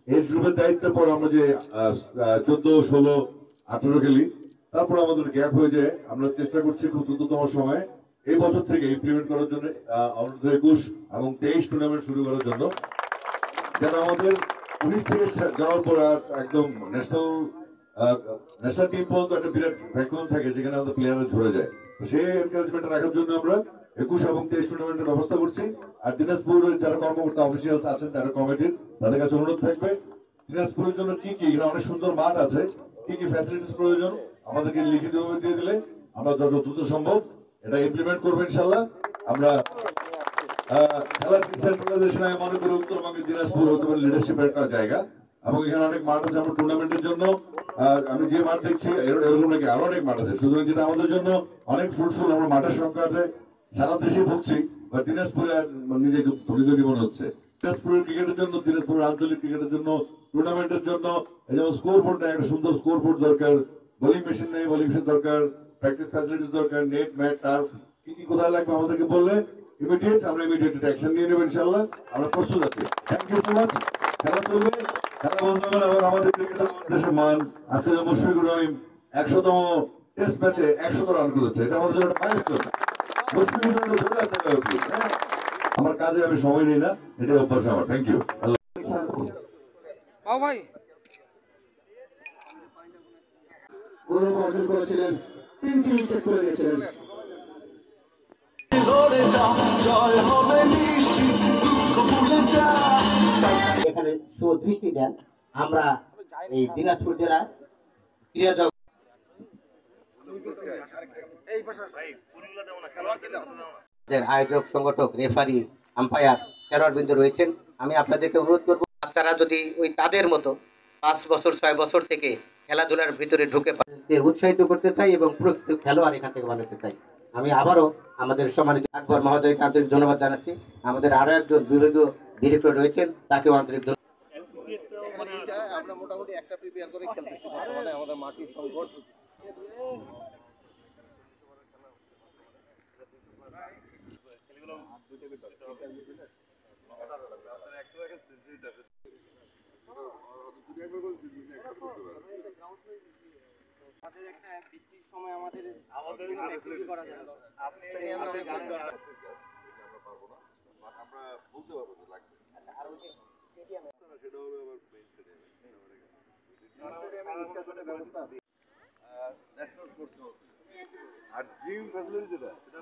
Age গ্রুপের দায়িত্বের পর আমরা যে 14, 16, 18 খেলি, তারপর আমাদের গ্যাপ হয়ে যায়। আমরা চেষ্টা করছি খুব দ্রুততম সময়ে এই বছর থেকে ইমপ্লিমেন্ট করার জন্য অনূর্ধ্ব 21 এবং 23 টুর্নামেন্ট শুরু করার জন্য, যেন আমাদের 19 থেকে যাওয়ার পর একদম ন্যাশনাল টিম পর্যন্ত একটা বিরাট ভ্যাকুয়াম থাকে, যেখানে আমাদের প্লেয়াররা ঝরে যায়। সেই এনকারেজমেন্ট রাখার জন্য আমরা 21 এবং 23 টুর্নামেন্টের ব্যবস্থা করছি। আর দিনাজপুরের যারা কর্মকর্তা অফিসিয়ালস আছেন, যারা কমিটির, তাদের কাছে অনুরোধ থাকবে দিনাজপুরের জন্য কি কি, এখানে অনেক সুন্দর মাঠ আছে, কি কি ফ্যাসিলিটিস প্রয়োজন আমাদেরকে লিখিতভাবে দিয়ে দিলে আমরা যত দ্রুত সম্ভব এটা ইমপ্লিমেন্ট করবো ইনশাল্লাহ। আমরা খেলার ডিসেন্ট্রালাইজেশন আমি মনে করি উত্তরবঙ্গের দিনাজপুর হতে পারে লিডারশিপের একটা জায়গা, এবং এখানে অনেক মাঠ আছে আমরা টুর্নামেন্টের জন্য। আমি যে মাঠ দেখছি এরকম নাকি আরো অনেক মাঠ আছে, সুতরাং যেটা আমাদের জন্য অনেক ফ্রুটফুল। আমরা মাঠের সংখ্যাতে সারা দেশে ভুগছি, বা দিনাজপুরে নিজেকে ধনী মনে হচ্ছে। দিনাজপুরের ক্রিকেটের জন্য, দিনাজপুরের আঞ্চলিক ক্রিকেটের জন্য, টুর্নামেন্টের জন্য এই যেমন স্কোর বোর্ড নেই, একটা সুন্দর স্কোর বোর্ড দরকার, বোলিং মেশিন নেই, বোলিং মেশিন দরকার, প্র্যাকটিস ফ্যাসিলিটিস দরকার, নেট, ম্যাট, টার্ফ, কি কি কোথায় লাগবে আমাদেরকে বললে আমরা ইমিডিয়েট অ্যাকশন নিয়ে নেব ইনশাআল্লাহ। আমরা প্রস্তুত আছি। Thank you so much. খেলা চলবে, খেলা বন্ধ হবে। এবং আমাদের ক্রিকেটার দেশের মান, আজকে মুশফিকুর রহিম 100তম টেস্ট ম্যাচে 100 রান করেছে, এটা আমাদের জন্য একটা মাইলস্টোন। মুশফিকুর রহিম ধরে রাখতে হবে উচিত। আমার কাজে আমি সময় নিই না, এটাই অভ্যাস আমার। Thank you. ভাই অর্জন করেছিলেন, 3টি উইকেট করে নিয়েছিলেন। এখানে সুদৃষ্টি দেন। আমরা এই দিনাজপুর জেলা ক্রীড়া আয়োজক, সংগঠক, রেফারি, আম্পায়ার, খেলোয়াড়বৃন্দ রয়েছেন। আমি আপনাদেরকে অনুরোধ করব, বাচ্চারা যদি ওই তাদের মতো 5 বছর 6 বছর থেকে খেলাধুলার ভিতরে ঢুকে উৎসাহিত করতে চাই এবং প্রকৃত খেলোয়াড় এখান থেকে বানাতে চাই। আমি আবারও আমাদের সম্মানিত আকবর মহোদয়কে আন্তরিক ধন্যবাদ জানাচ্ছি। আমাদের আরো একজন বিভাগীয় ডিরেক্টর রয়েছেন, তাকেও আন্তরিক ধন্যবাদ। আমরা মোটামুটি একটা প্রিপেয়ার করে খেলতেছি বর্তমানে আমাদের মাটির সংকট। বৃষ্টির সময় আমাদের করা যায় না। আপনি আমরা পারবো না, আমরা বলতে পারবো যে লাগবে। আচ্ছা, আর ওই যে স্টেডিয়ামে সেটা হবে আবার মেইন স্টেডিয়ামে, ব্যবস্থা আছে ন্যাশনাল স্পোর্টস কাউন্সিল। আর জিম ফ্যাসিলিটি যেটা সেটা